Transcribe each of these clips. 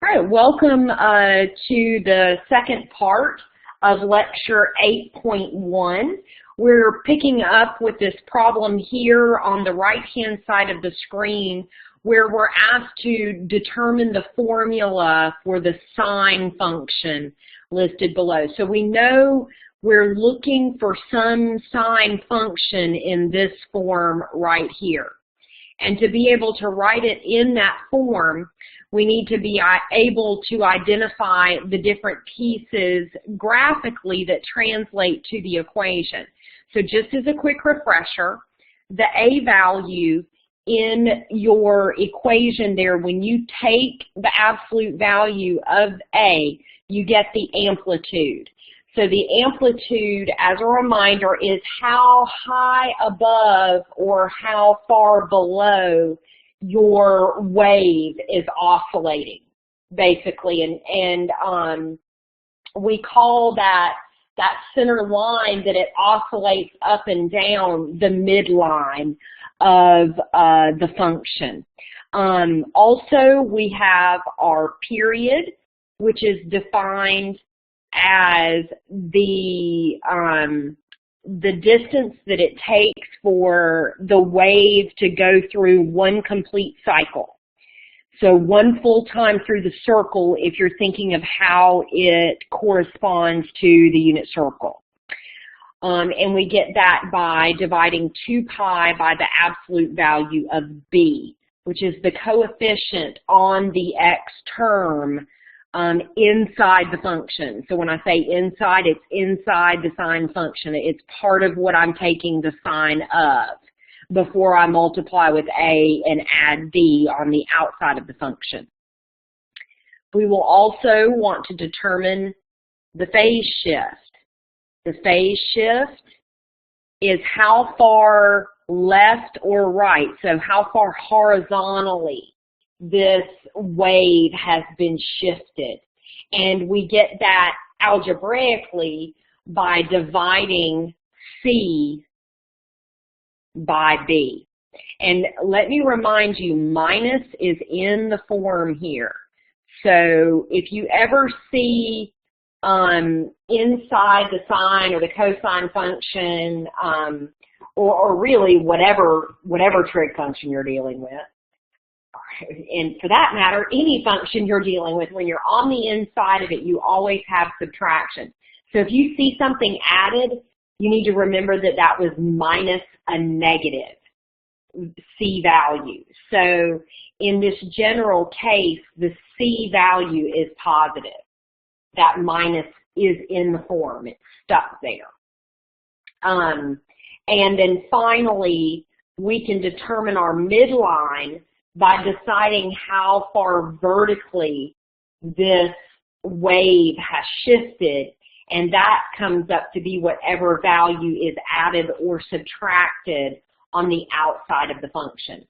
All right, welcome to the second part of lecture 8.1. We're picking up with this problem here on the right-hand side of the screen where we're asked to determine the formula for the sine function listed below. So we know we're looking for some sine function in this form right here. And to be able to write it in that form, we need to be able to identify the different pieces graphically that translate to the equation. So just as a quick refresher, the A value in your equation there, when you take the absolute value of A, you get the amplitude. So the amplitude, as a reminder, is how high above or how far below your wave is oscillating, basically. And we call that center line that it oscillates up and down the midline of the function. Also, we have our period, which is defined as the distance that it takes for the wave to go through one complete cycle. So one full time through the circle if you're thinking of how it corresponds to the unit circle. And we get that by dividing 2 pi by the absolute value of b, which is the coefficient on the x term inside the function. So when I say inside, it's inside the sine function. It's part of what I'm taking the sine of before I multiply with a and add b on the outside of the function. We will also want to determine the phase shift. The phase shift is how far left or right, so how far horizontally this wave has been shifted. And we get that algebraically by dividing C by B. And let me remind you, minus is in the form here. So if you ever see inside the sine or the cosine function, or really whatever trig function you're dealing with, and for that matter, any function you're dealing with, when you're on the inside of it, you always have subtraction. So if you see something added, you need to remember that that was minus a negative C value. So in this general case, the C value is positive. That minus is in the form. It's stuck there. And then finally, we can determine our midline by deciding how far vertically this wave has shifted, and that comes up to be whatever value is added or subtracted on the outside of the function.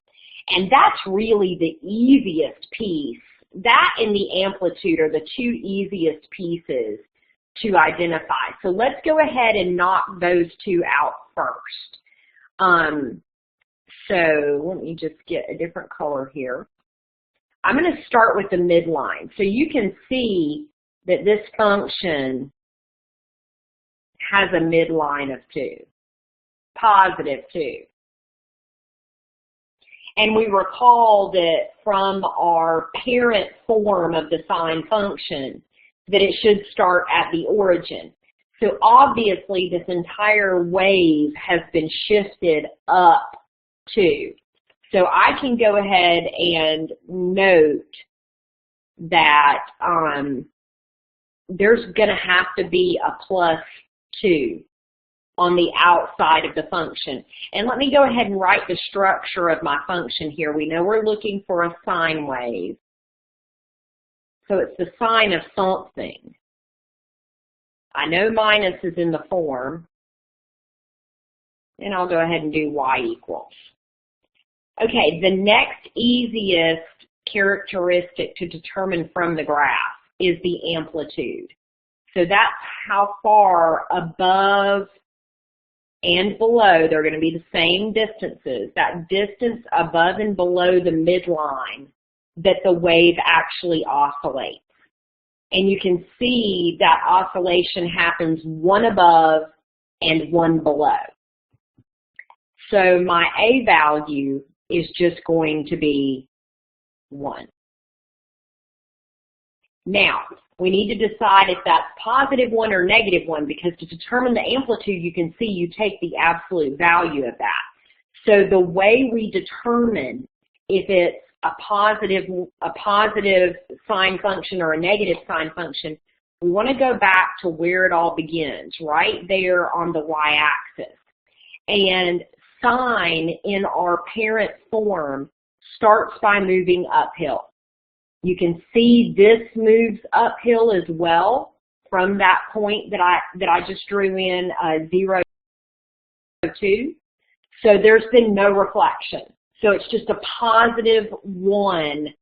And that's really the easiest piece. That and the amplitude are the two easiest pieces to identify. So let's go ahead and knock those two out first. So let me just get a different color here. I'm going to start with the midline. So you can see that this function has a midline of 2, positive 2. And we recall that from our parent form of the sine function that it should start at the origin. So obviously this entire wave has been shifted up 2. So I can go ahead and note that there's going to have to be a plus 2 on the outside of the function. And let me go ahead and write the structure of my function here. We know we're looking for a sine wave. So it's the sine of something. I know minus is in the form. And I'll go ahead and do y equals. Okay, the next easiest characteristic to determine from the graph is the amplitude. So that's how far above and below, they're going to be the same distances. That distance above and below the midline that the wave actually oscillates. And you can see that oscillation happens one above and one below. So my A value is just going to be 1. Now, we need to decide if that's positive 1 or negative 1, because to determine the amplitude, you can see you take the absolute value of that. So the way we determine if it's a positive sine function or a negative sine function, we want to go back to where it all begins, right there on the y-axis. And sine in our parent form starts by moving uphill. You can see this moves uphill as well from that point that I just drew in 0, 2. So there's been no reflection. So it's just a positive 1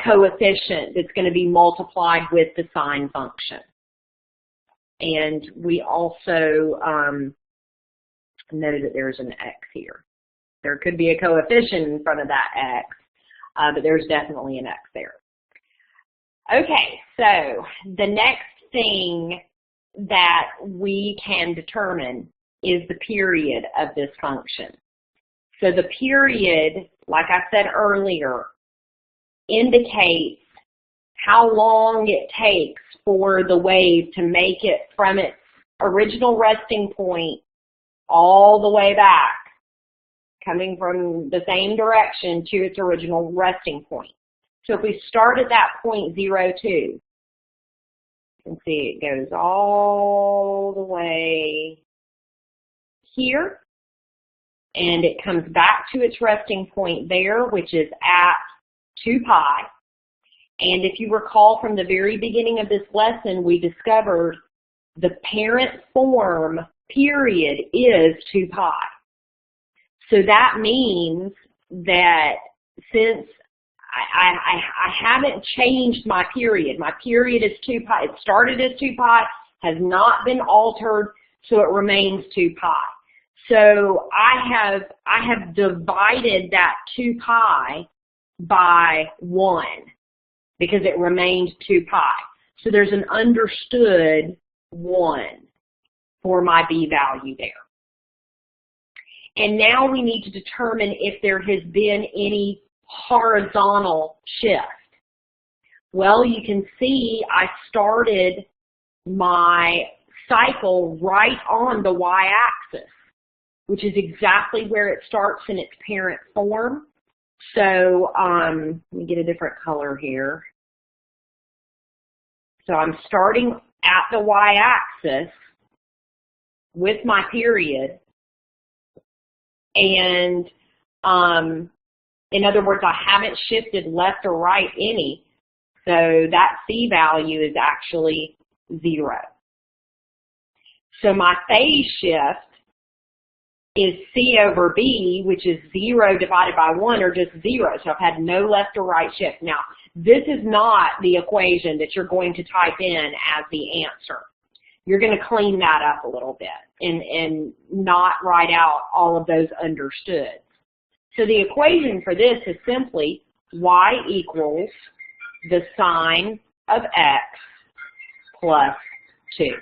coefficient that's going to be multiplied with the sine function. And we also know that there's an x here. There could be a coefficient in front of that x, but there's definitely an x there. Okay, so the next thing that we can determine is the period of this function. So the period, like I said earlier, indicates how long it takes for the wave to make it from its original resting point all the way back, coming from the same direction to its original resting point. So if we start at that point 0, 2, you can see it goes all the way here, and it comes back to its resting point there, which is at 2 pi. And if you recall from the very beginning of this lesson, we discovered the parent form period is 2 pi. So that means that since I haven't changed my period is 2 pi. It started as 2 pi, has not been altered, so it remains 2 pi. So I have divided that 2 pi by 1 because it remained 2 pi. So there's an understood 1 for my B value there. And now we need to determine if there has been any horizontal shift. Well, you can see I started my cycle right on the y-axis, which is exactly where it starts in its parent form. So let me get a different color here. So I'm starting at the y-axis with my period, and in other words, I haven't shifted left or right any, so that C value is actually 0. So my phase shift is C over B, which is 0 divided by 1, or just 0. So I've had no left or right shift. Now, this is not the equation that you're going to type in as the answer. You're going to clean that up a little bit and not write out all of those understoods. So the equation for this is simply y equals the sine of x plus 2.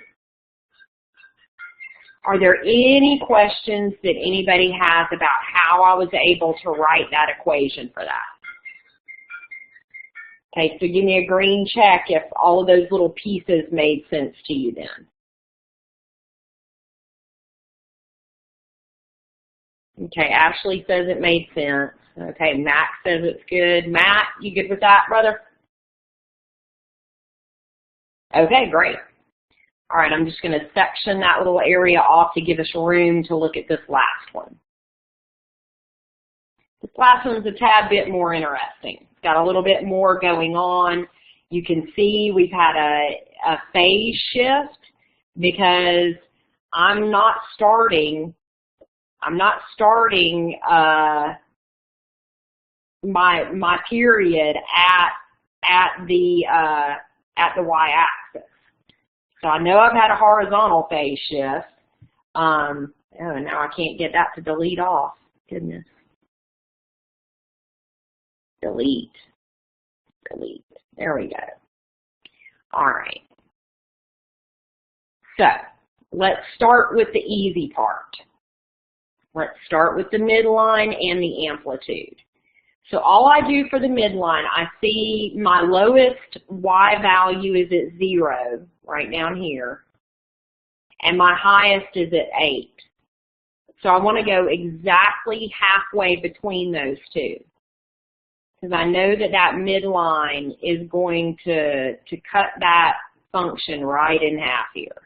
Are there any questions that anybody has about how I was able to write that equation for that? Okay, so give me a green check if all of those little pieces made sense to you then. Okay, Ashley says it made sense. Okay, Matt says it's good. Matt, you good with that, brother? Okay, great. All right, I'm just going to section that little area off to give us room to look at this last one. This last one's a tad bit more interesting. It's got a little bit more going on. You can see we've had a phase shift because I'm not starting my period at the y-axis. So I know I've had a horizontal phase shift. Oh, now I can't get that to delete off. Goodness. delete, delete. There we go. All right. So let's start with the easy part. Let's start with the midline and the amplitude. So all I do for the midline, I see my lowest y value is at 0, right down here, and my highest is at 8. So I want to go exactly halfway between those two, because I know that that midline is going to cut that function right in half here.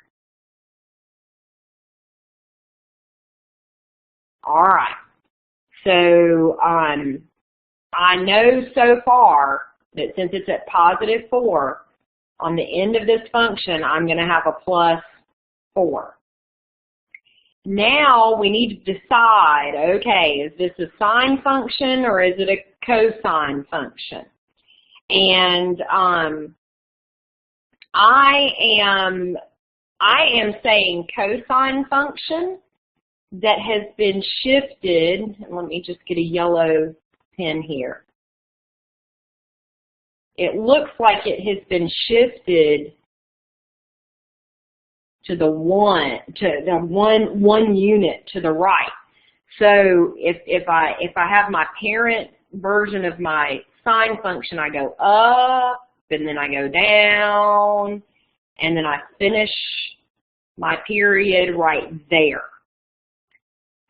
All right, so I know so far that since it's at +4, on the end of this function, I'm going to have a +4. Now we need to decide, okay, is this a sine function or is it a cosine function? And I am saying cosine function that has been shifted. Let me just get a yellow pen here. It looks like it has been shifted to the one unit to the right. So if I have my parent version of my sine function, I go up and then I go down and then I finish my period right there.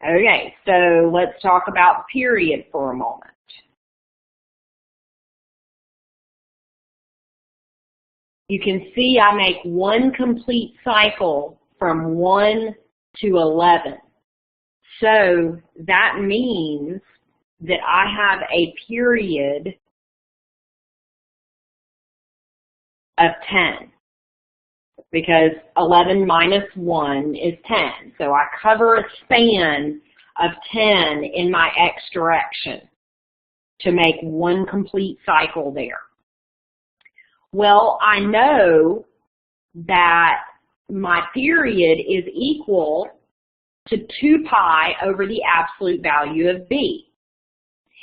Okay, so let's talk about period for a moment. You can see I make one complete cycle from 1 to 11. So that means that I have a period of 10, because 11 minus 1 is 10. So I cover a span of 10 in my x direction to make one complete cycle there. Well, I know that my period is equal to 2 pi over the absolute value of b.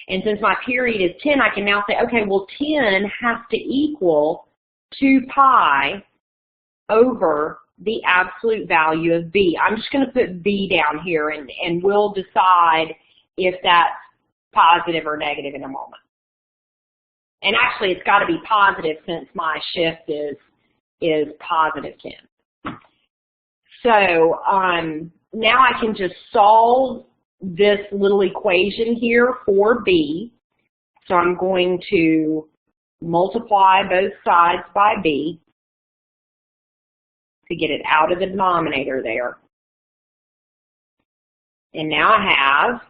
And since my period is 10, I can now say, okay, well, 10 has to equal 2 pi over the absolute value of b. I'm just going to put b down here, and we'll decide if that's positive or negative in a moment. And actually, it's got to be positive since my shift is +10. So now I can just solve this little equation here for b. So I'm going to multiply both sides by b to get it out of the denominator there. And now I have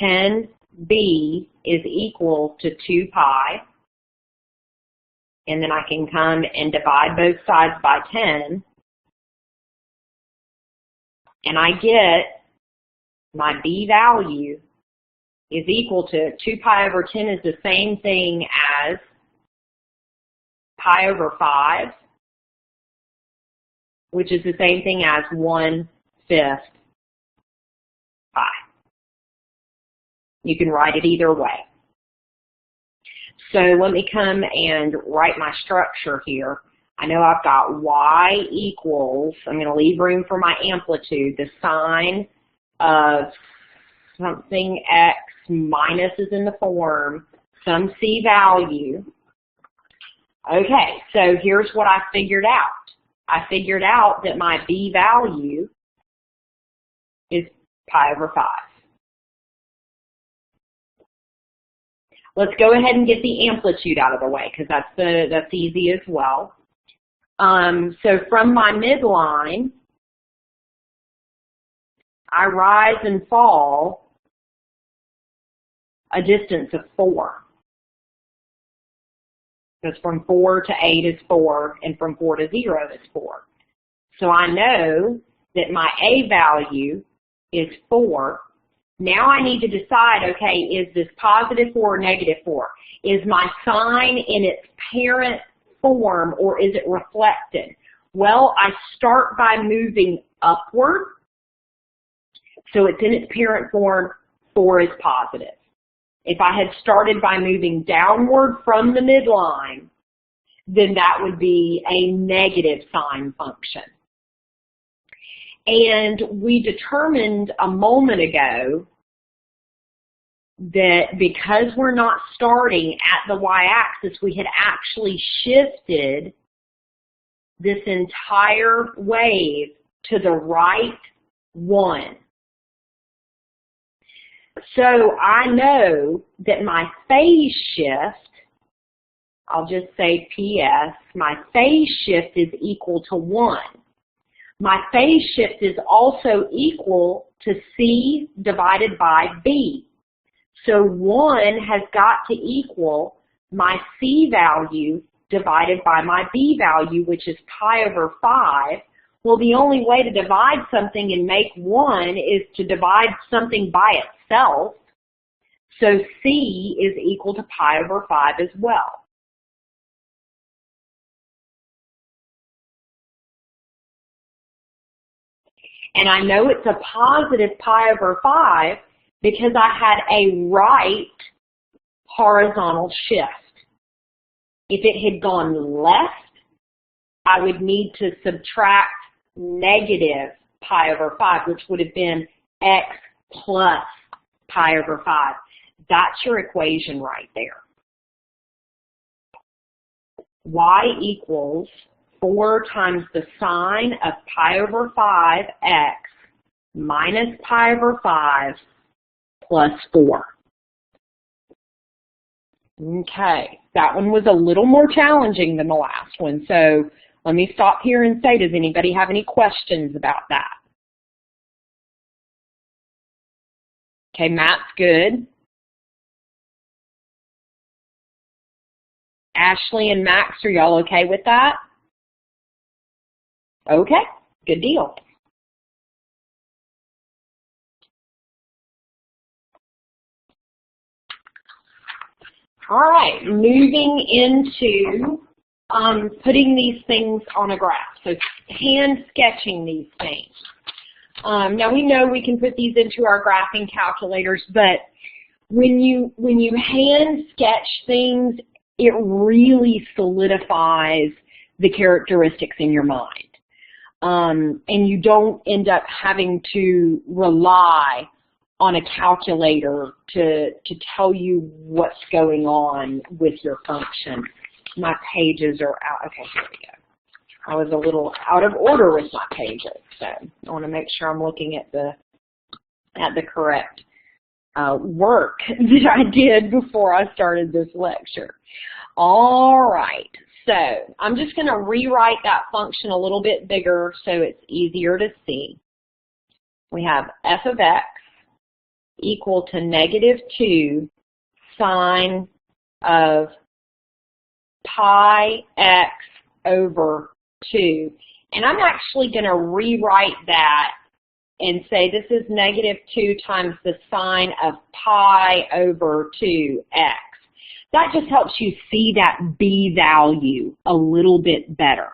10b is equal to 2 pi. And then I can come and divide both sides by 10. And I get my b value is equal to 2 pi over 10 is the same thing as pi over 5, which is the same thing as 1/5 pi. You can write it either way. So let me come and write my structure here. I know I've got y equals, I'm going to leave room for my amplitude, the sine of something x minus is in the form, some c value. Okay, so here's what I figured out. I figured out that my b value is pi over 5. Let's go ahead and get the amplitude out of the way, because that's easy as well. So from my midline, I rise and fall a distance of 4. Because from 4 to 8 is 4, and from 4 to 0 is 4. So I know that my A value is 4. Now I need to decide, okay, is this +4 or -4? Is my sign in its parent form, or is it reflected? Well, I start by moving upward. So it's in its parent form 4 is positive. If I had started by moving downward from the midline, then that would be a negative sine function. And we determined a moment ago that because we're not starting at the y-axis, we had actually shifted this entire wave to the right 1. So I know that my phase shift, I'll just say PS, my phase shift is equal to 1. My phase shift is also equal to C divided by B. So 1 has got to equal my C value divided by my B value, which is pi over 5. Well, the only way to divide something and make 1 is to divide something by itself. So C is equal to pi over 5 as well. And I know it's a positive pi over 5 because I had a right horizontal shift. If it had gone left, I would need to subtract negative pi over 5, which would have been x plus pi over 5. That's your equation right there. Y equals 4 times the sine of pi over 5x minus pi over 5 plus 4. Okay, that one was a little more challenging than the last one. So let me stop here and say, does anybody have any questions about that? Okay, Matt's good. Ashley and Max, are y'all okay with that? Okay, good deal. All right, moving into putting these things on a graph. So hand sketching these things. Now we know we can put these into our graphing calculators, but when you hand sketch things, it really solidifies the characteristics in your mind. And you don't end up having to rely on a calculator to tell you what's going on with your function. My pages are out. Okay, here we go. I was a little out of order with my pages, so I want to make sure I'm looking at the correct work that I did before I started this lecture. All right, so I'm just going to rewrite that function a little bit bigger so it's easier to see. We have f of x equal to negative 2 sine of pi x over 2. And I'm actually going to rewrite that and say this is negative 2 times the sine of pi over 2x. That just helps you see that b value a little bit better.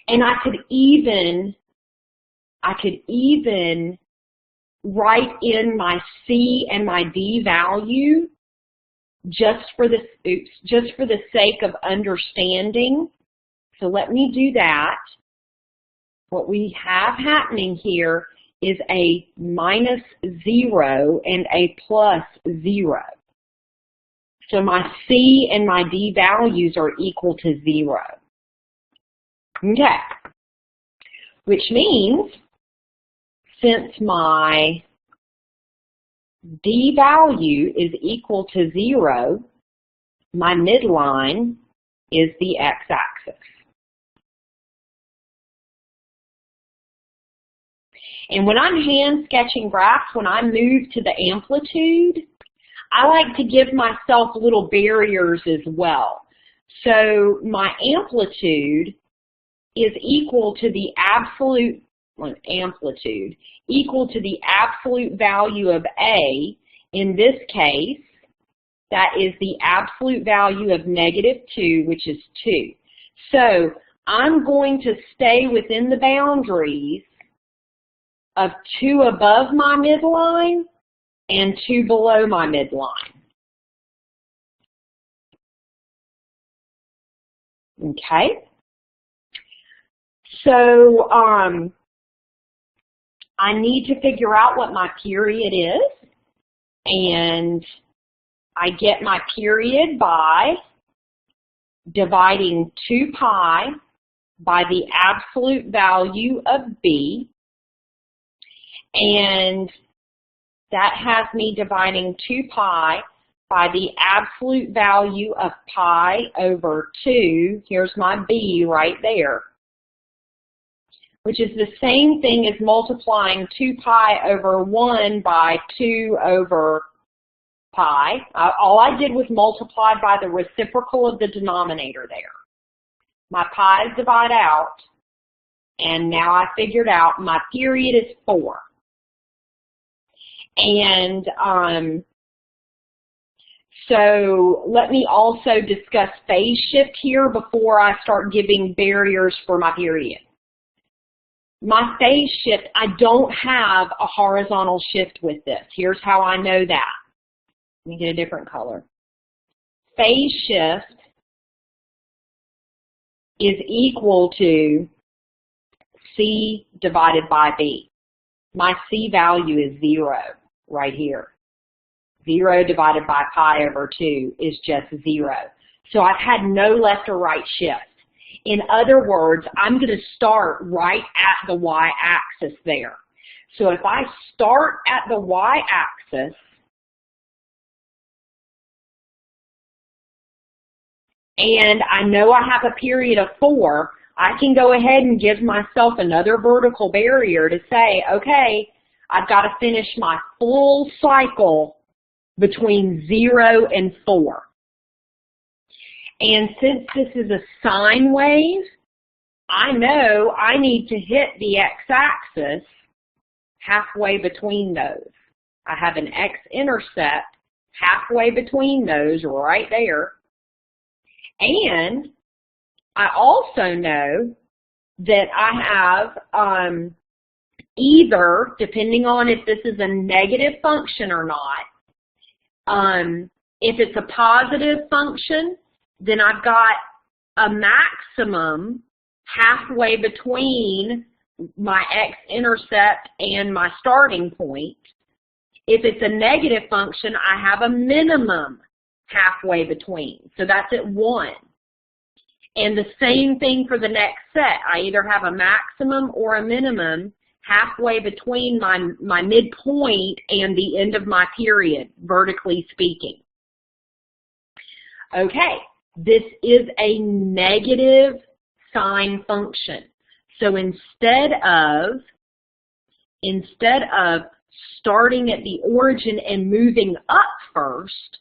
And I could even write in my c and my d value just for the sake of understanding. So let me do that. What we have happening here is a minus 0 and a plus 0. So my c and my d values are equal to 0. Okay. Which means since my d value is equal to 0, my midline is the x-axis. And when I'm hand sketching graphs, when I move to the amplitude, I like to give myself little barriers as well. So my amplitude is equal to the absolute value of A. In this case, that is the absolute value of negative 2, which is 2. So I'm going to stay within the boundaries of 2 above my midline and 2 below my midline. Okay. So I need to figure out what my period is, and I get my period by dividing 2 pi by the absolute value of b, and that has me dividing 2 pi by the absolute value of pi over 2. Here's my b right there, which is the same thing as multiplying 2 pi over 1 by 2 over pi. All I did was multiply by the reciprocal of the denominator there. My pi's divide out, and now I figured out my period is 4. And so let me also discuss phase shift here before I start giving barriers for my period. My phase shift, I don't have a horizontal shift with this. Here's how I know that. Let me get a different color. Phase shift is equal to C divided by B. My C value is 0 right here. 0 divided by pi over 2 is just 0. So I've had no left or right shift. In other words, I'm going to start right at the y-axis there. So if I start at the y-axis, and I know I have a period of 4, I can go ahead and give myself another vertical barrier to say, okay, I've got to finish my full cycle between 0 and 4. And since this is a sine wave, I know I need to hit the x-axis halfway between those. I have an x-intercept halfway between those right there. And I also know that I have either, depending on if this is a negative function or not, if it's a positive function, then I've got a maximum halfway between my x-intercept and my starting point. If it's a negative function, I have a minimum halfway between. So that's at 1. And the same thing for the next set. I either have a maximum or a minimum halfway between my midpoint and the end of my period, vertically speaking. Okay, this is a negative sine function. So instead of starting at the origin and moving up first,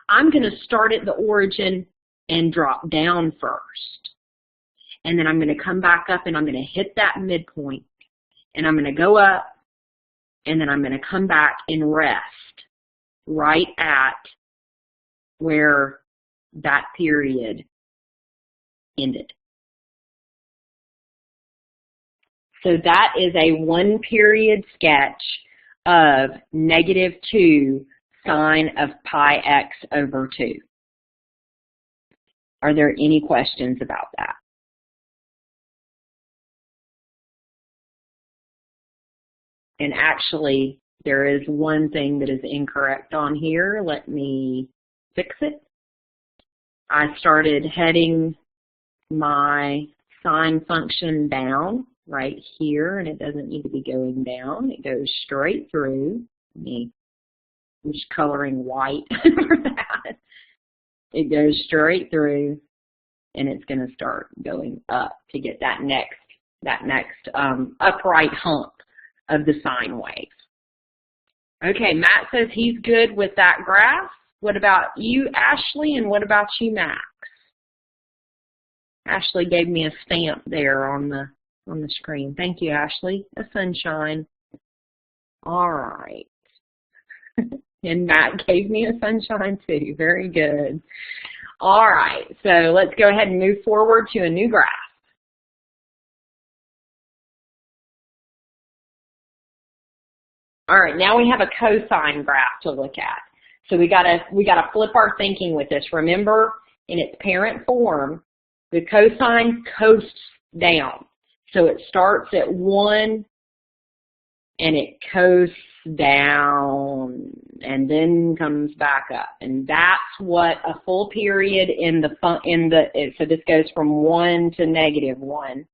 I'm going to start at the origin and drop down first. And then I'm going to come back up and I'm going to hit that midpoint. And I'm going to go up and then I'm going to come back and rest right at where that period ended. So that is a 1-period sketch of -2 sine of pi x over 2. Are there any questions about that? And actually, there is one thing that is incorrect on here. Let me fix it. I started heading my sine function down right here, and it doesn't need to be going down. It goes straight through. I'm just coloring white for that. It goes straight through, and it's going to start going up to get that next upright hump of the sine wave. Okay, Matt says he's good with that graph. What about you, Ashley, and what about you, Max? Ashley gave me a stamp there on the screen. Thank you, Ashley. A sunshine. All right. And Matt gave me a sunshine too. Very good. All right, so let's go ahead and move forward to a new graph. All right, now we have a cosine graph to look at. So we gotta flip our thinking with this. Remember, in its parent form, the cosine coasts down. So it starts at 1 and it coasts down and then comes back up. And that's what a full period so this goes from 1 to -1.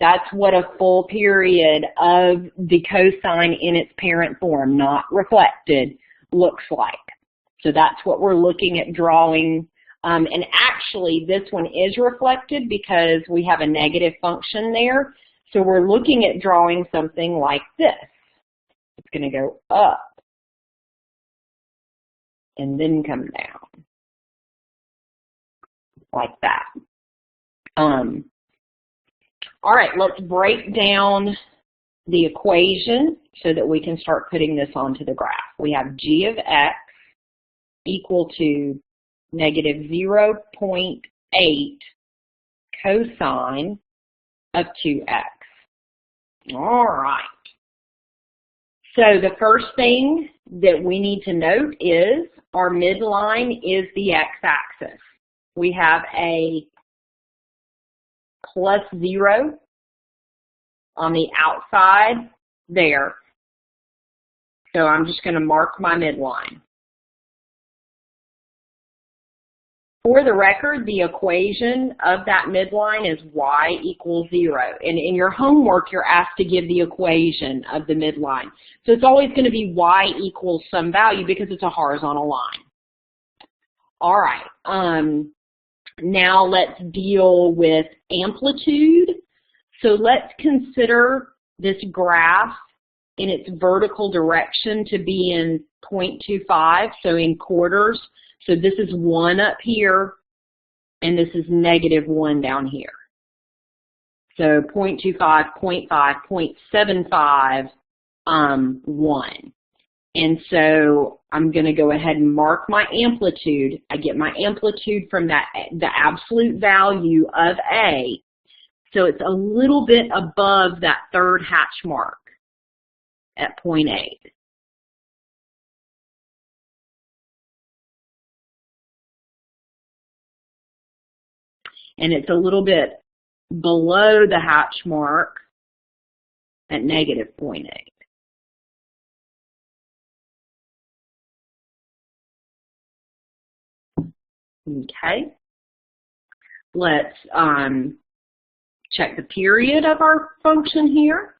That's what a full period of the cosine in its parent form, not reflected, looks like. So that's what we're looking at drawing. And actually, this one is reflected because we have a negative function there. So we're looking at drawing something like this. It's going to go up and then come down, like that. All right, let's break down the equation so that we can start putting this onto the graph. We have g of x equal to -0.8 cosine of 2x. All right. So the first thing that we need to note is our midline is the x-axis. We have a +0 on the outside there. So I'm just going to mark my midline. For the record, the equation of that midline is y equals 0. And in your homework, you're asked to give the equation of the midline. So it's always going to be y equals some value because it's a horizontal line. All right. Now let's deal with amplitude. So let's consider this graph in its vertical direction to be in 0.25, so in quarters. So this is 1 up here, and this is -1 down here. So 0.25, 0.5, 0.75, 1. And so I'm going to go ahead and mark my amplitude. I get my amplitude from the absolute value of A. So it's a little bit above that third hatch mark at 0.8. And it's a little bit below the hatch mark at -0.8. Okay. Let's check the period of our function here.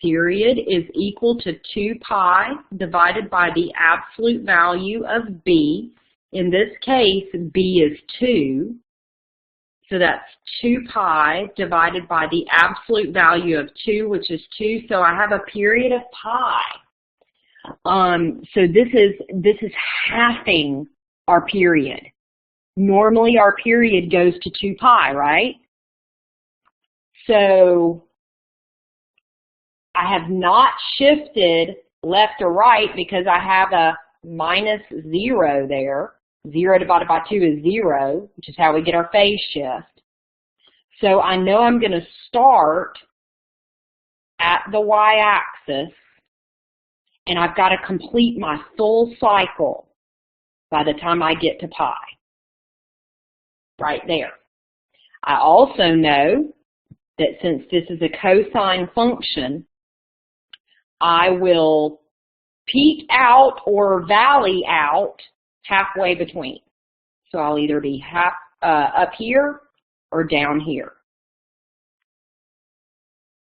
Period is equal to 2 pi divided by the absolute value of b. In this case, b is 2. So that's 2 pi divided by the absolute value of 2, which is 2. So I have a period of pi. So this is halving our period. Normally our period goes to 2 pi, right? So I have not shifted left or right because I have a -0 there. 0 divided by 2 is 0, which is how we get our phase shift. So I know I'm going to start at the y-axis, and I've got to complete my full cycle by the time I get to pi. Right there. I also know that since this is a cosine function, I will peak out or valley out halfway between. So I'll either be up here or down here.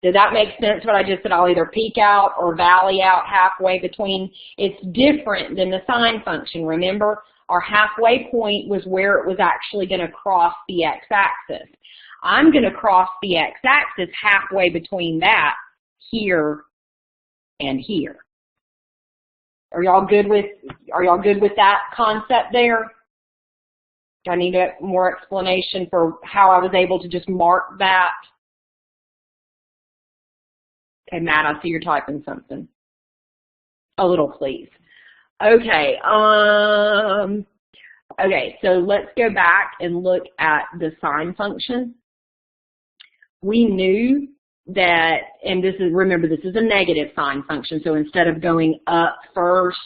Did that make sense what I just said? I'll either peak out or valley out halfway between. It's different than the sine function. Remember, our halfway point was where it was actually going to cross the x-axis. I'm going to cross the x-axis halfway between that here and here. Are y'all good with that concept there? Do I need more explanation for how I was able to just mark that? Okay, Matt, I see you're typing something. A little, please. Okay. Okay, so let's go back and look at the sine function. We knew that, and this is, remember, this is a negative sine function, so instead of going up first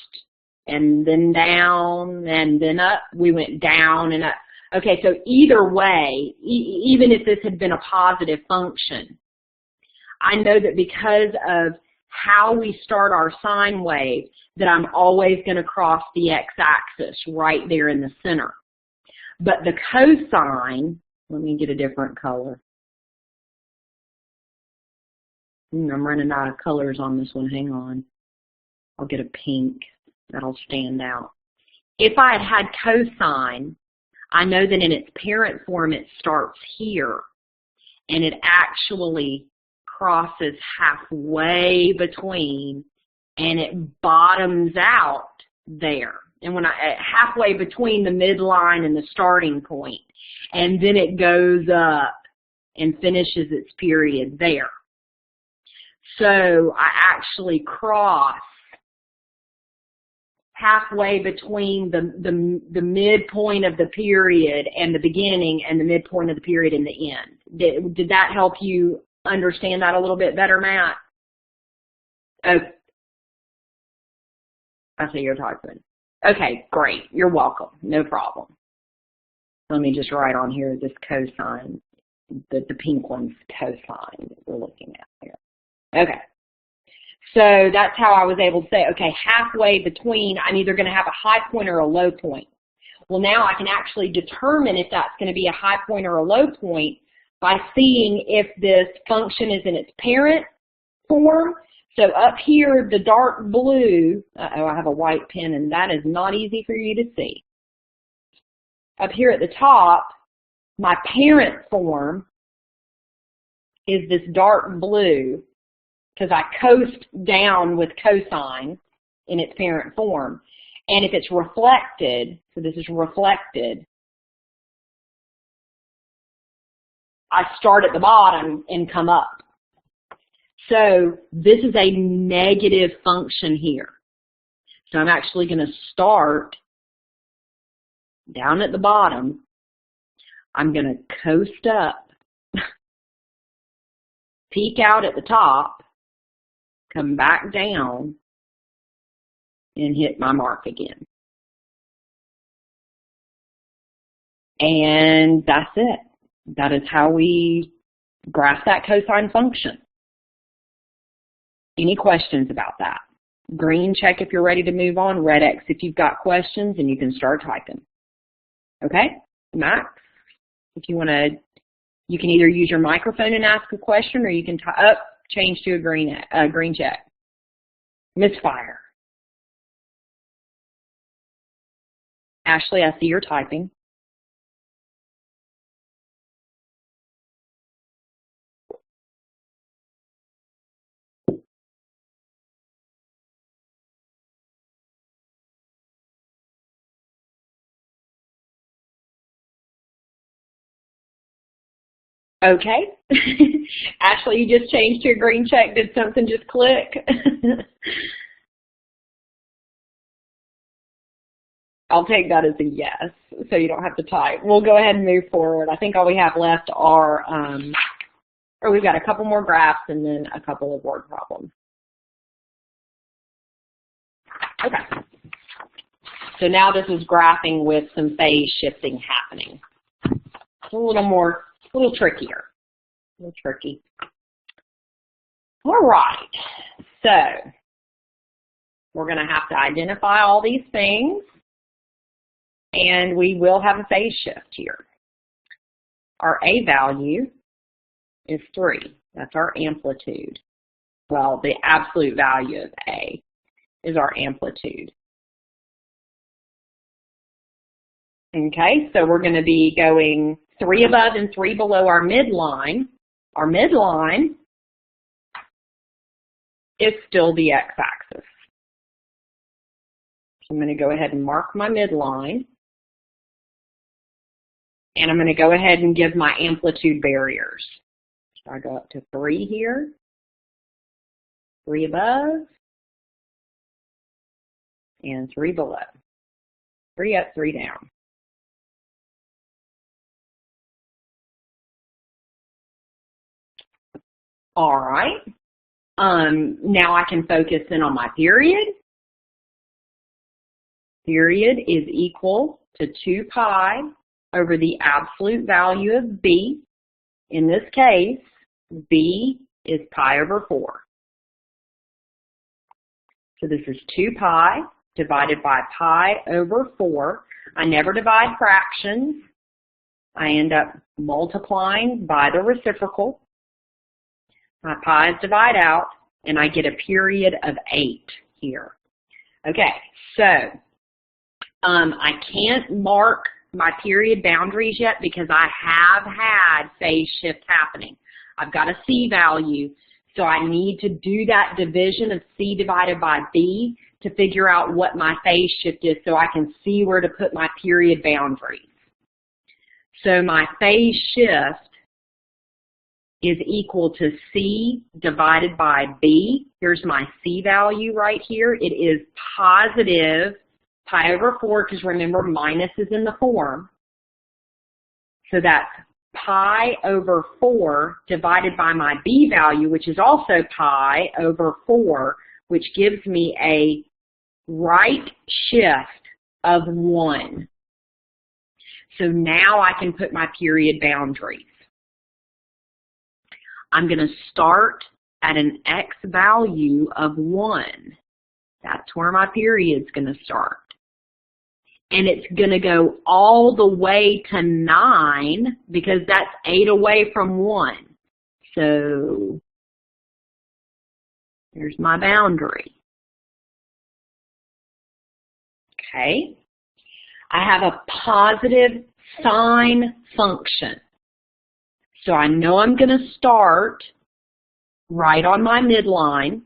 and then down and then up, we went down and up. Okay, so either way, even if this had been a positive function, I know that because of how we start our sine wave, that I'm always going to cross the x-axis right there in the center. But the cosine, let me get a different color. I'm running out of colors on this one. Hang on. I'll get a pink. That'll stand out. If I had had cosine, I know that in its parent form it starts here, and it actually crosses halfway between, and it bottoms out there. And when halfway between the midline and the starting point, and then it goes up and finishes its period there. So I actually cross halfway between the midpoint of the period and the beginning, and the midpoint of the period and the end. Did that help you understand that a little bit better, Matt? Oh, I see you're typing. Okay, great. You're welcome. No problem. Let me just write on here this cosine. The pink one's cosine that we're looking at here. Okay. So that's how I was able to say, okay, halfway between, I'm either going to have a high point or a low point. Well, now I can actually determine if that's going to be a high point or a low point by seeing if this function is in its parent form. So up here, the dark blue, uh-oh, I have a white pen, and that is not easy for you to see. Up here at the top, my parent form is this dark blue, because I coast down with cosine in its parent form. And if it's reflected, so this is reflected, I start at the bottom and come up. So this is a negative function here. So I'm actually going to start down at the bottom. I'm going to coast up, peak out at the top, come back down, and hit my mark again. And that's it. That is how we graph that cosine function. Any questions about that? Green, check if you're ready to move on. Red X if you've got questions, and you can start typing. Okay? Max, if you want to, you can either use your microphone and ask a question, or you can change to a green check. Misfire. Ashley, I see you're typing. Okay. Ashley, you just changed to a green check. Did something just click? I'll take that as a yes, so you don't have to type. We'll go ahead and move forward. I think all we have left are, or we've got a couple more graphs and then a couple of word problems. Okay. So now this is graphing with some phase shifting happening. It's a little trickier. A little tricky. All right. So we're going to have to identify all these things, and we will have a phase shift here. Our A value is 3. That's our amplitude. Well, the absolute value of A is our amplitude. Okay, so we're going to be going 3 above and 3 below our midline. Our midline is still the x-axis. So I'm going to go ahead and mark my midline. And I'm going to go ahead and give my amplitude barriers. So I go up to 3 here, 3 above, and 3 below. 3 up, 3 down. All right. Now I can focus in on my period. Period is equal to 2 pi over the absolute value of b. In this case, b is pi over 4. So this is 2 pi divided by pi over 4. I never divide fractions. I end up multiplying by the reciprocal. My pi's divide out, and I get a period of 8 here. Okay, so I can't mark my period boundaries yet because I have had phase shift happening. I've got a C value, so I need to do that division of C divided by B to figure out what my phase shift is so I can see where to put my period boundaries. So my phase shift is equal to C divided by B. Here's my C value right here. It is positive pi over 4, because remember, minus is in the form. So that's pi over 4 divided by my B value, which is also pi over 4, which gives me a right shift of 1. So now I can put my period boundaries. I'm going to start at an x value of 1. That's where my period's going to start. And it's going to go all the way to 9 because that's 8 away from 1. So there's my boundary. Okay. I have a positive sine function. So I know I'm going to start right on my midline.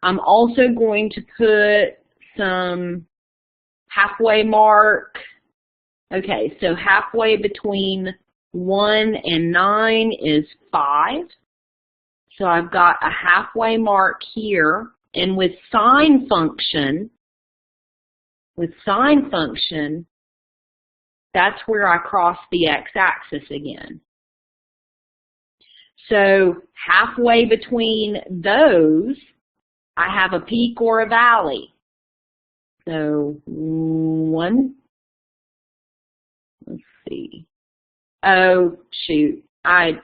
I'm also going to put some halfway mark. Okay, so halfway between 1 and 9 is 5. So I've got a halfway mark here. And with sine function, that's where I cross the x-axis again. So halfway between those, I have a peak or a valley. So 1, let's see. Oh, shoot. I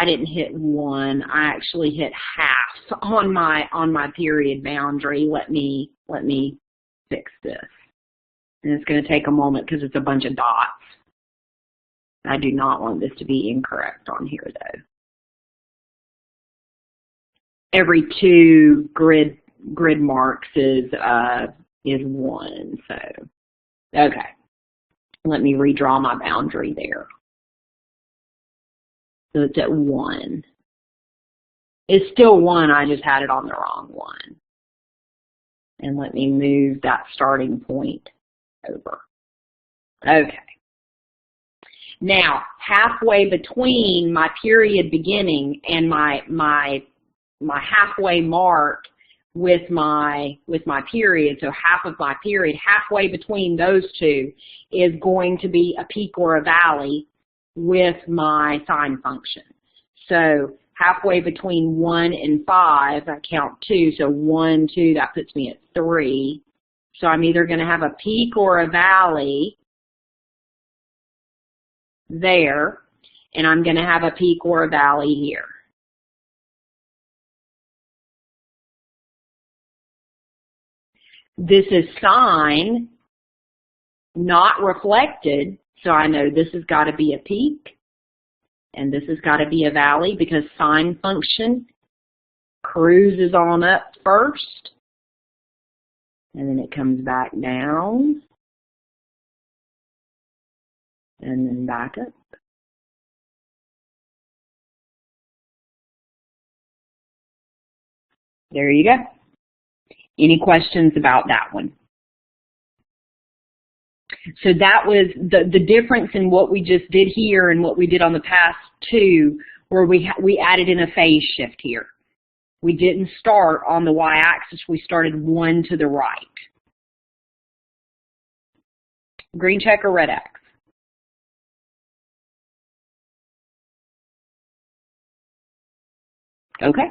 didn't hit 1. I actually hit half on my period boundary. Let me fix this. And it's going to take a moment because it's a bunch of dots. I do not want this to be incorrect on here, though. Every 2 grid marks is 1. So, okay. Let me redraw my boundary there. So it's at 1. It's still 1, I just had it on the wrong one. And let me move that starting point over. Okay. Now, halfway between my period beginning and my halfway mark with my period, so half of my period, halfway between those two is going to be a peak or a valley with my sine function. So halfway between 1 and 5, I count 2, so 1, 2, that puts me at 3. So I'm either going to have a peak or a valley there, and I'm going to have a peak or a valley here. This is sine, not reflected, so I know this has got to be a peak, and this has got to be a valley because sine function cruises on up first, and then it comes back down, and then back up. There you go. Any questions about that one? So that was the difference in what we just did here and what we did on the past two, where we added in a phase shift here. We didn't start on the y-axis, we started 1 to the right. Green check or red X? Okay,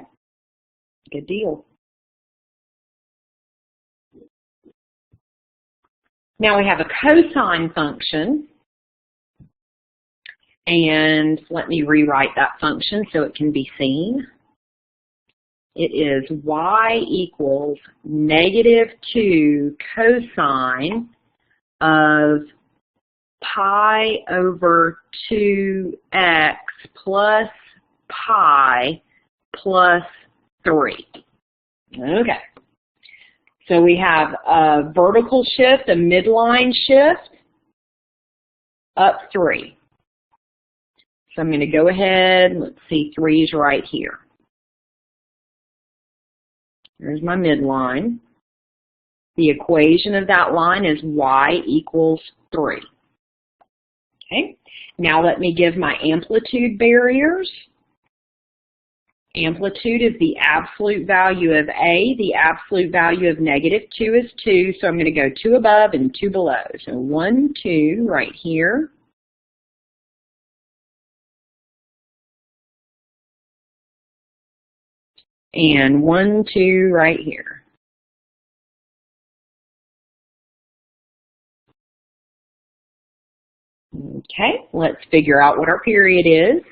good deal. Now we have a cosine function, and let me rewrite that function so it can be seen. It is y equals -2 cosine of pi over 2x plus pi plus 3. Okay. So we have a vertical shift, a midline shift, up 3. So I'm going to go ahead, let's see, 3 is right here. There's my midline. The equation of that line is y equals 3. Okay, now let me give my amplitude barriers. Amplitude is the absolute value of A. The absolute value of -2 is 2, so I'm going to go 2 above and 2 below. So 1, 2 right here. And 1, 2 right here. Okay, let's figure out what our period is.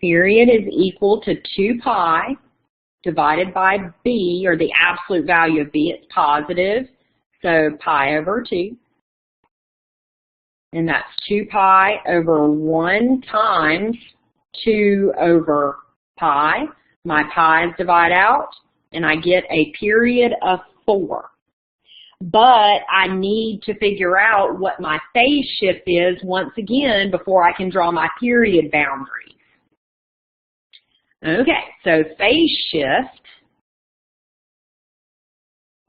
Period is equal to 2 pi divided by b, or the absolute value of b. It's positive, so pi over 2. And that's 2 pi over 1 times 2 over pi. My pi's divide out, and I get a period of 4. But I need to figure out what my phase shift is once again before I can draw my period boundaries. Okay, so phase shift,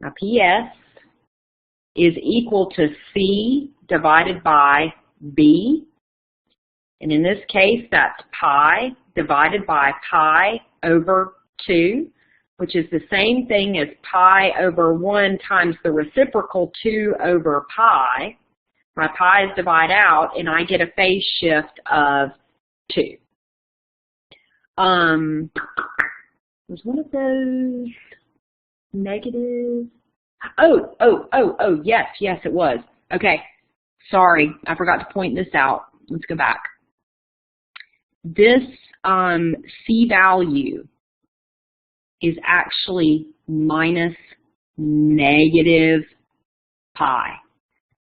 my PS, is equal to C divided by B. And in this case, that's pi divided by pi over 2, which is the same thing as pi over 1 times the reciprocal 2 over pi. My pi's divide out, and I get a phase shift of 2. Was one of those negative? Oh, yes, it was. Okay, sorry, I forgot to point this out. Let's go back. This C value is actually minus -pi.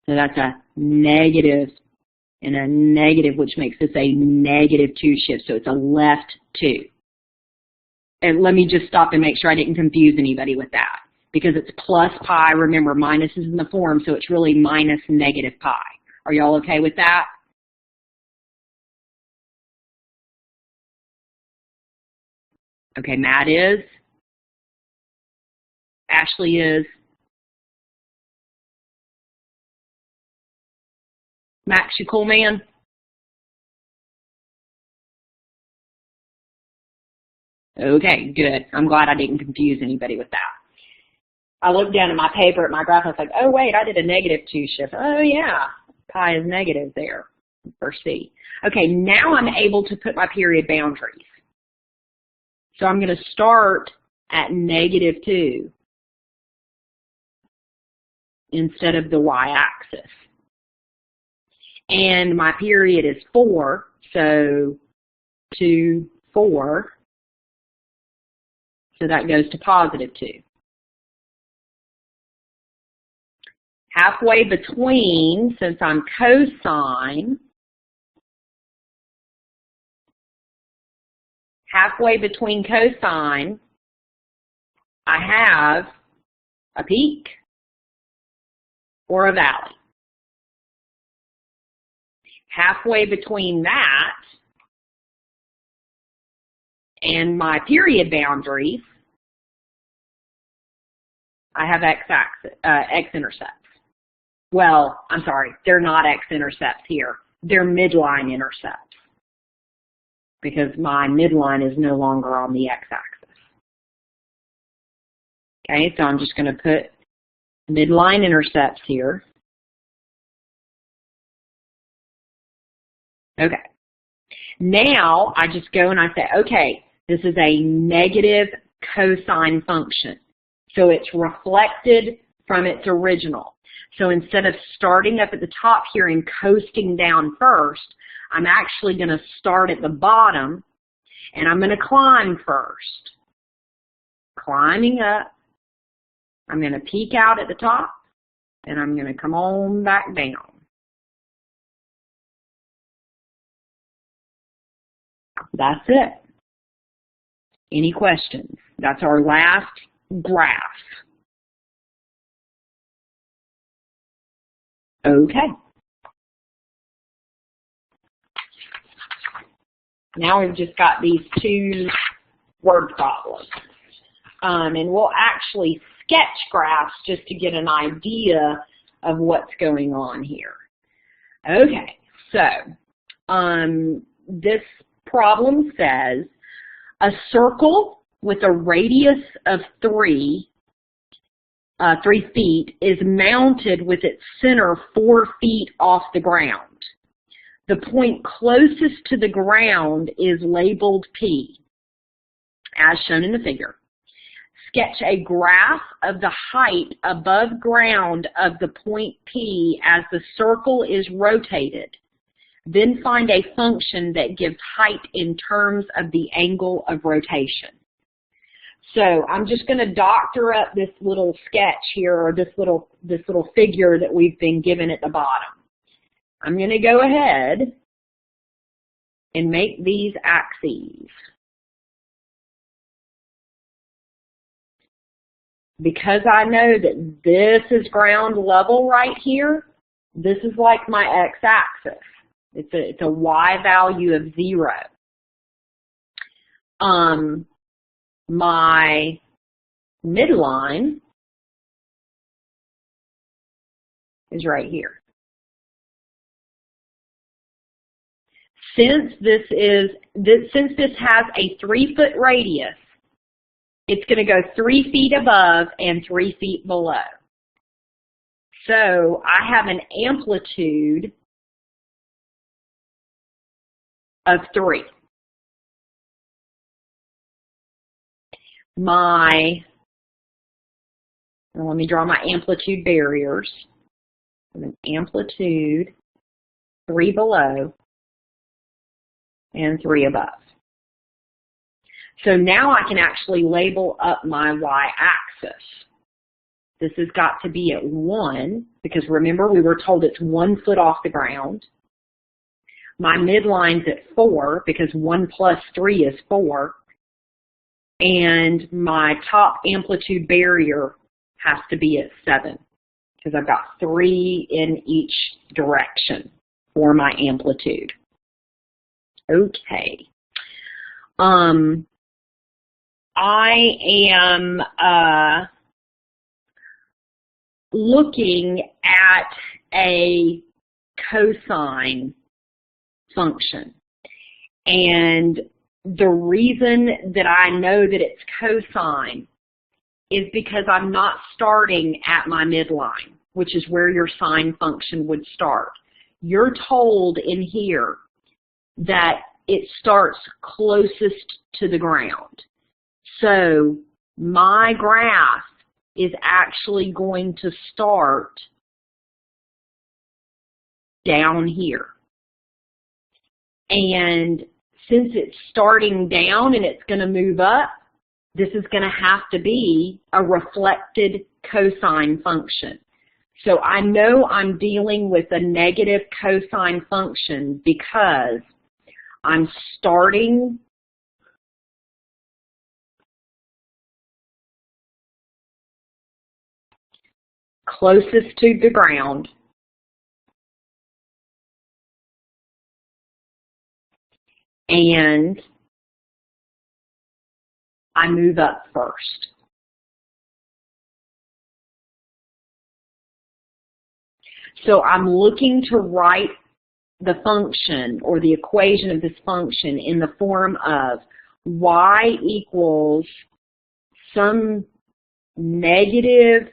So that's a negative and a negative, which makes this a -2 shift. So it's a left 2. And let me just stop and make sure I didn't confuse anybody with that. Because it's plus pi, remember, minus is in the form, so it's really minus -pi. Are y'all okay with that? Okay, Matt is. Ashley is. Max, you cool, man? Okay, good. I'm glad I didn't confuse anybody with that. I looked down at my paper at my graph, I was like, oh wait, I did a -2 shift. Oh yeah, pi is negative there for C. Okay, now I'm able to put my period boundaries. So I'm going to start at -2 instead of the y-axis. And my period is 4, so 2, 4. So that goes to +2. Halfway between, since I'm cosine, halfway between cosine, I have a peak or a valley. Halfway between that and my period boundaries, I have x-intercepts. Well, I'm sorry, they're not x-intercepts here. They're midline intercepts because my midline is no longer on the x-axis. Okay, so I'm just going to put midline intercepts here. Okay. Now I just go and I say, okay, this is a negative cosine function. So it's reflected from its original. So instead of starting up at the top here and coasting down first, I'm actually going to start at the bottom and I'm going to climb first. Climbing up, I'm going to peek out at the top and I'm going to come on back down. That's it. Any questions? That's our last graph. Okay. Now we've just got these two word problems. And we'll actually sketch graphs just to get an idea of what's going on here. Okay, so this problem says a circle with a radius of 3 feet is mounted with its center 4 feet off the ground. The point closest to the ground is labeled P, as shown in the figure. Sketch a graph of the height above ground of the point P as the circle is rotated. Then find a function that gives height in terms of the angle of rotation. So I'm just going to doctor up this little sketch here, or this little figure that we've been given at the bottom. I'm going to go ahead and make these axes. Because I know that this is ground level right here, this is like my x-axis. It's a y value of 0. My midline is right here. Since this has a 3-foot radius, it's going to go 3 feet above and 3 feet below. So I have an amplitude of 3. Let me draw my amplitude barriers. An amplitude 3 below and 3 above. So now I can actually label up my y-axis. This has got to be at 1, because remember we were told it's 1 foot off the ground. My midline's at 4, because 1 plus 3 is 4. And my top amplitude barrier has to be at 7, because I've got 3 in each direction for my amplitude. Okay. I am looking at a cosine function. And the reason that I know that it's cosine is because I'm not starting at my midline, which is where your sine function would start. You're told in here that it starts closest to the ground. So my graph is actually going to start down here. And since it's starting down and it's going to move up, this is going to have to be a reflected cosine function. So I know I'm dealing with a negative cosine function because I'm starting closest to the ground and I move up first. So I'm looking to write the function or the equation of this function in the form of y equals some negative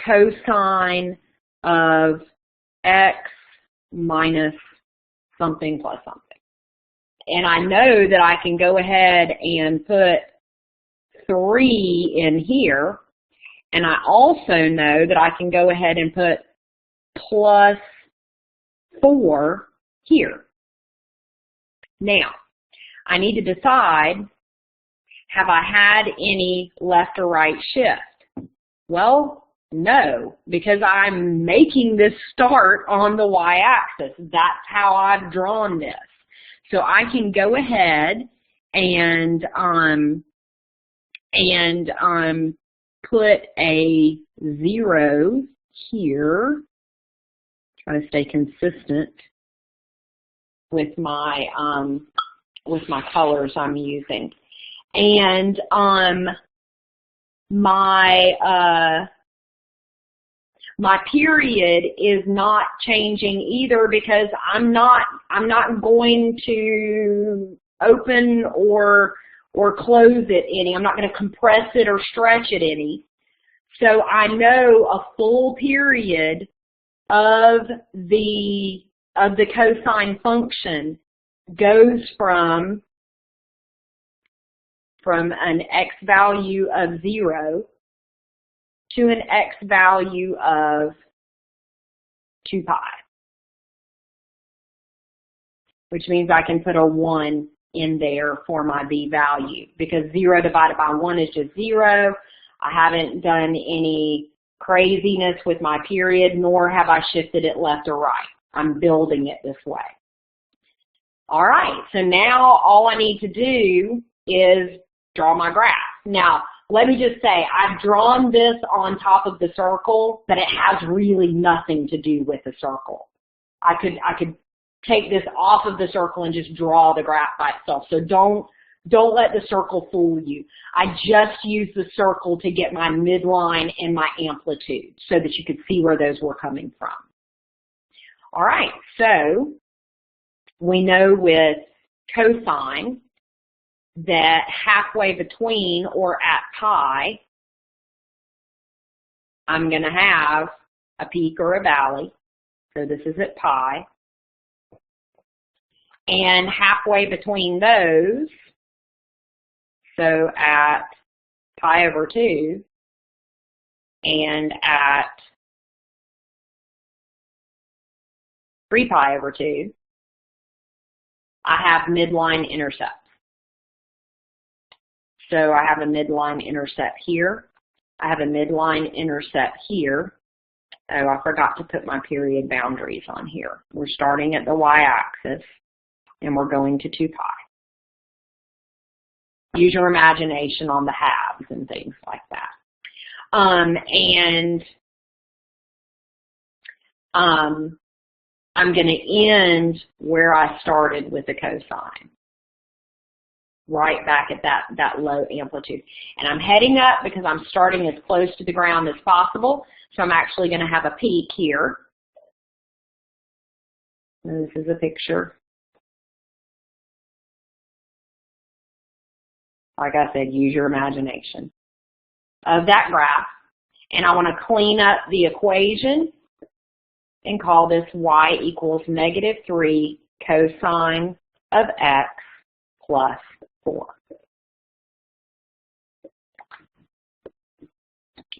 cosine of x minus something plus something. And I know that I can go ahead and put 3 in here. And I also know that I can go ahead and put plus 4 here. Now, I need to decide, have I had any left or right shift? Well, no, because I'm making this start on the y-axis. That's how I've drawn this. So I can go ahead and put a 0 here. Try to stay consistent with my colors I'm using. And my period is not changing either, because I'm not going to open or close it any. I'm not going to compress it or stretch it any. So I know a full period of the cosine function goes from an x value of 0 to an x value of 2 pi, which means I can put a 1 in there for my b value, because 0 divided by 1 is just 0. I haven't done any craziness with my period, nor have I shifted it left or right. I'm building it this way. All right, so now all I need to do is draw my graph. Now, let me just say, I've drawn this on top of the circle, but it has really nothing to do with the circle. I could take this off of the circle and just draw the graph by itself. So don't let the circle fool you. I just used the circle to get my midline and my amplitude so that you could see where those were coming from. All right, so we know with cosine that halfway between, or at pi, I'm going to have a peak or a valley. So this is at pi. And halfway between those, so at pi over 2 and at 3 pi over 2, I have midline intercepts. So I have a midline intercept here. I have a midline intercept here. Oh, I forgot to put my period boundaries on here. We're starting at the y-axis, and we're going to 2 pi. Use your imagination on the halves and things like that. I'm going to end where I started with the cosine, right back at that low amplitude. And I'm heading up because I'm starting as close to the ground as possible. So I'm actually going to have a peak here. And this is a picture. Like I said, use your imagination of that graph. And I want to clean up the equation and call this y equals -3 cosine of x plus 4.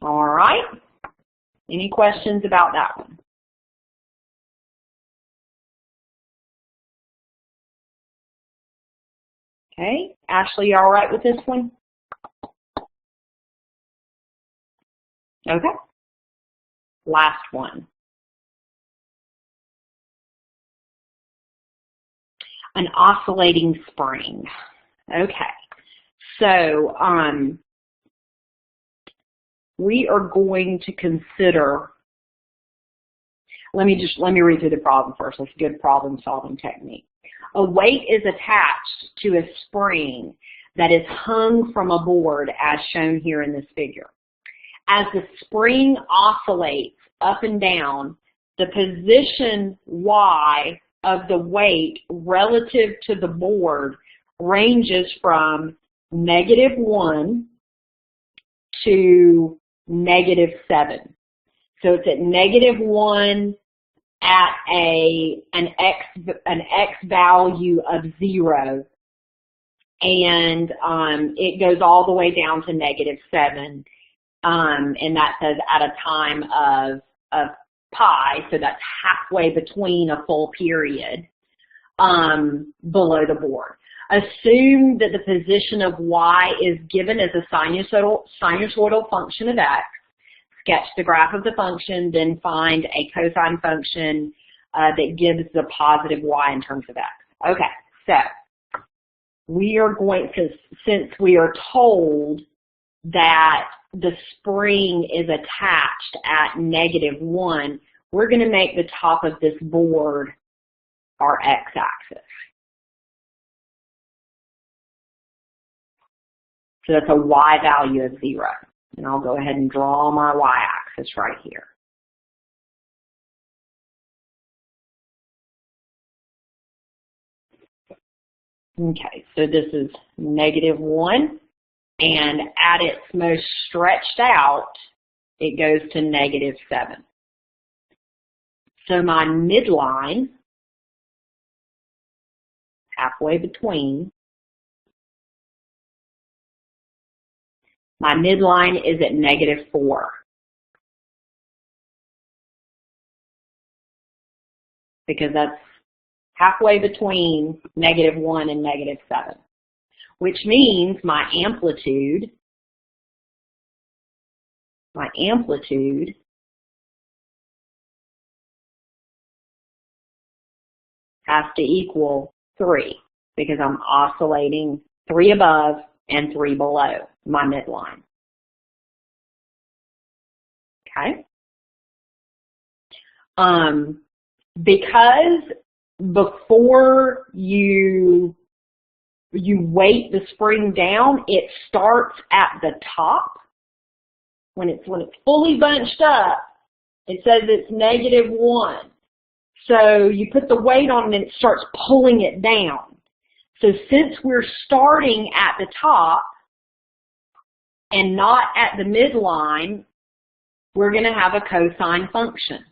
All right. Any questions about that one? Okay. Ashley, you all right with this one? Okay. Last one. An oscillating spring. Okay. So we are going to consider, let me read through the problem first. That's a good problem solving technique. A weight is attached to a spring that is hung from a board as shown here in this figure. As the spring oscillates up and down, the position y of the weight relative to the board ranges from -1 to -7. So it's at -1 at an x value of 0, and it goes all the way down to -7, and that says at a time of pi, so that's halfway between a full period below the board. Assume that the position of y is given as a sinusoidal function of x. Sketch the graph of the function, then find a cosine function that gives the positive y in terms of x. Okay, so we are going to, since we are told that the spring is attached at -1, we're going to make the top of this board our x-axis. So that's a y value of 0. And I'll go ahead and draw my y-axis right here. Okay, so this is -1, and at its most stretched out, it goes to -7. So my midline, halfway between, my midline is at -4. Because that's halfway between -1 and -7. Which means my amplitude has to equal 3, because I'm oscillating 3 above and 3 below my midline. Okay? Because before you weight the spring down, it starts at the top. When it's fully bunched up, it says it's -1. So you put the weight on it and it starts pulling it down. So since we're starting at the top and not at the midline, we're going to have a cosine function.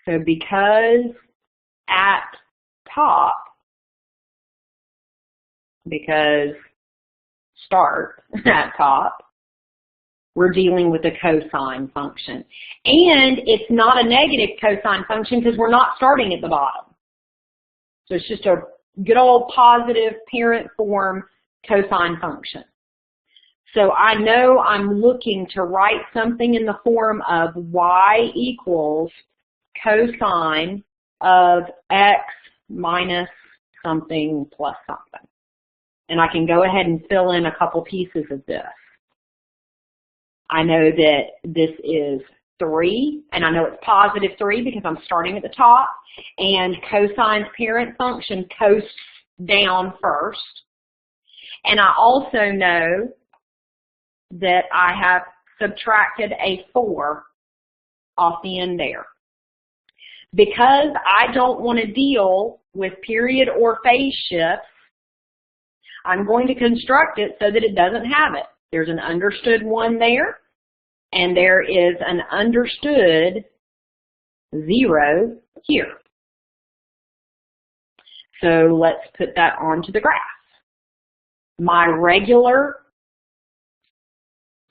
So because at top, because start at top, we're dealing with a cosine function. And it's not a negative cosine function because we're not starting at the bottom. So it's just a good old positive parent form cosine function. So I know I'm looking to write something in the form of y equals cosine of x minus something plus something. And I can go ahead and fill in a couple pieces of this. I know that this is 3, and I know it's +3 because I'm starting at the top, and cosine's parent function coasts down first. And I also know that I have subtracted a 4 off the end there. Because I don't want to deal with period or phase shifts, I'm going to construct it so that it doesn't have it. There's an understood 1 there, and there is an understood 0 here. So let's put that onto the graph. My regular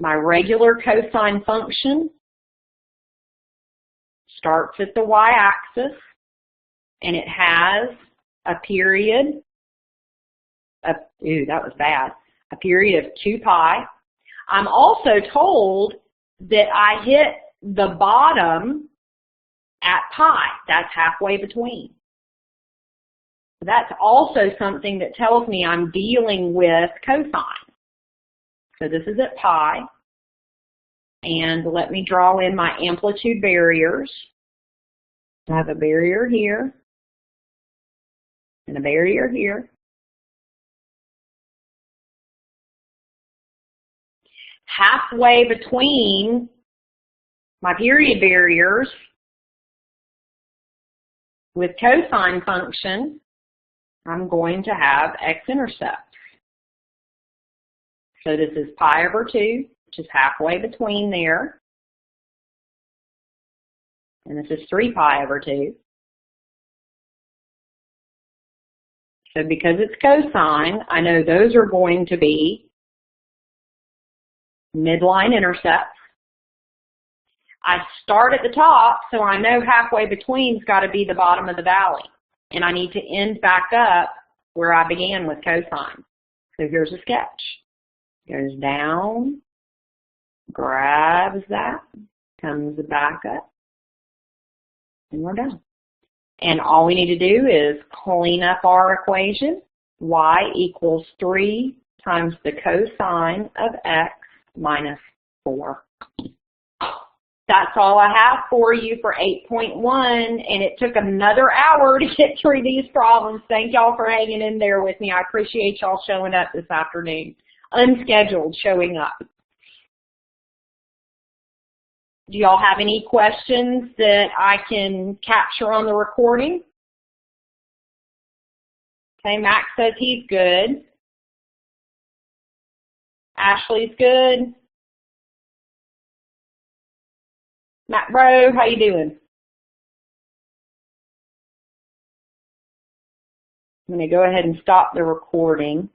cosine function starts at the y-axis, and it has a period of, that was bad, a period of 2 pi. I'm also told that I hit the bottom at pi. That's halfway between. That's also something that tells me I'm dealing with cosine. So this is at pi. And let me draw in my amplitude barriers. I have a barrier here and a barrier here. Halfway between my period barriers with cosine function, I'm going to have x-intercepts. So this is pi over 2, which is halfway between there. And this is 3 pi over 2. So because it's cosine, I know those are going to be midline intercepts. I start at the top, so I know halfway between's got to be the bottom of the valley. And I need to end back up where I began with cosine. So here's a sketch. Goes down, grabs that, comes back up, and we're done. And all we need to do is clean up our equation. Y equals 3 times the cosine of x minus 4. That's all I have for you for 8.1, and it took another hour to get through these problems. Thank y'all for hanging in there with me. I appreciate y'all showing up this afternoon. Unscheduled showing up. Do y'all have any questions that I can capture on the recording? Okay, Max says he's good. Ashley's good. Matt Bro, how you doing? I'm going to go ahead and stop the recording.